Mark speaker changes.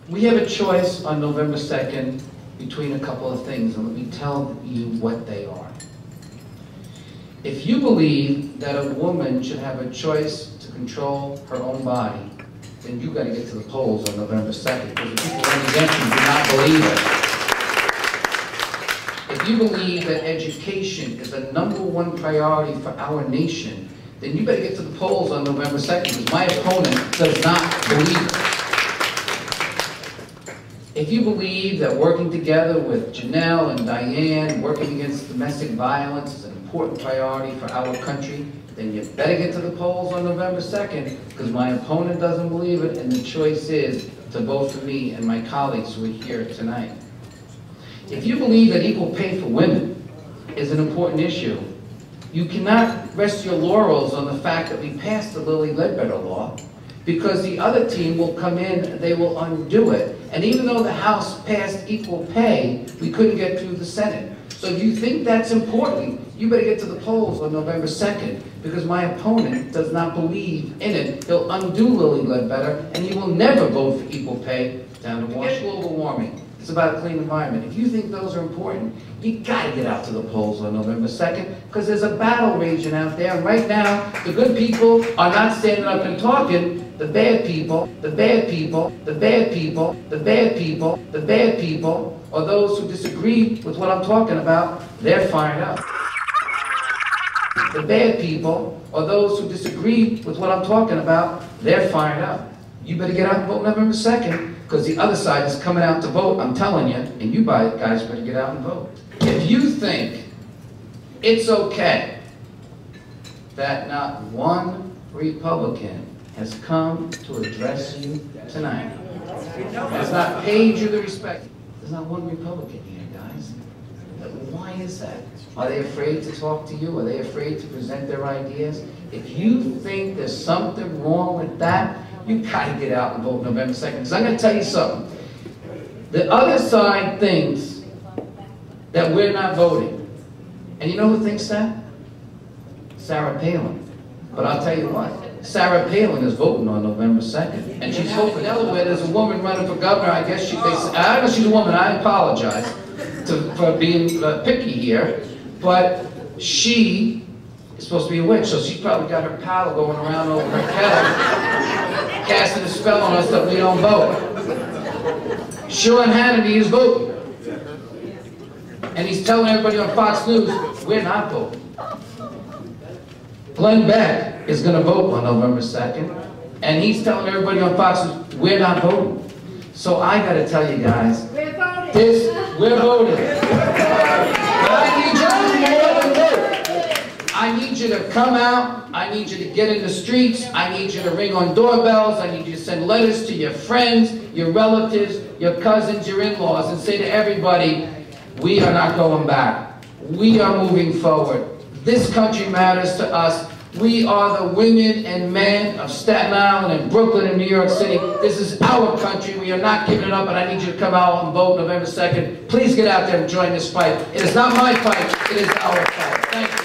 Speaker 1: We have a choice on November 2nd between a couple of things, and let me tell you what they are. If you believe that a woman should have a choice to control her own body, then you got to get to the polls on November 2nd, because the people running against you do not believe it. If you believe that education is the #1 priority for our nation, then you better get to the polls on November 2nd, because my opponent does not believe it. If you believe that working together with Janelle and Diane, working against domestic violence is an important priority for our country, then you better get to the polls on November 2nd, because my opponent doesn't believe it, and the choice is to vote for me and my colleagues who are here tonight. If you believe that equal pay for women is an important issue, you cannot rest your laurels on the fact that we passed the Lilly Ledbetter law, because the other team will come in and they will undo it. And even though the House passed equal pay, we couldn't get through the Senate. So if you think that's important, you better get to the polls on November 2nd, because my opponent does not believe in it. He'll undo Lilly Ledbetter, and he will never vote for equal pay down to Washington. Global warming. It's about a clean environment. If you think those are important, you got to get out to the polls on November 2nd, because there's a battle raging out there. And right now, the good people are not standing up and talking. The bad people, the bad people, the bad people, the bad people, the bad people, or those who disagree with what I'm talking about, they're fired up. The bad people, or those who disagree with what I'm talking about, they're fired up. You better get out and vote November 2nd, because the other side is coming out to vote, I'm telling you, and you guys better get out and vote. If you think it's okay that not one Republican has come to address you tonight, has not paid you the respect, there's not one Republican here, guys. Why is that? Are they afraid to talk to you? Are they afraid to present their ideas? If you think there's something wrong with that, you gotta get out and vote November 2nd. Because I'm gonna tell you something. The other side thinks that we're not voting. And you know who thinks that? Sarah Palin. But I'll tell you what, Sarah Palin is voting on November 2nd. And she's hoping Delaware, there's a woman running for governor. I guess I know she's a woman, I apologize for being picky here. But she is supposed to be a witch, so she's probably got her paddle going around over her kettle, casting a spell on us that we don't vote. Sean Hannity is voting. And he's telling everybody on Fox News, we're not voting. Glenn Beck is going to vote on November 2nd, and he's telling everybody on Fox News, we're not voting. So I got to tell you guys, we're voting. I need you to do more than vote. I need you to come out. I need you to get in the streets. I need you to ring on doorbells. I need you to send letters to your friends, your relatives, your cousins, your in-laws, and say to everybody, we are not going back. We are moving forward. This country matters to us. We are the women and men of Staten Island and Brooklyn and New York City. This is our country. We are not giving it up, and I need you to come out and vote November 2nd. Please get out there and join this fight. It is not my fight. It is our fight. Thank you.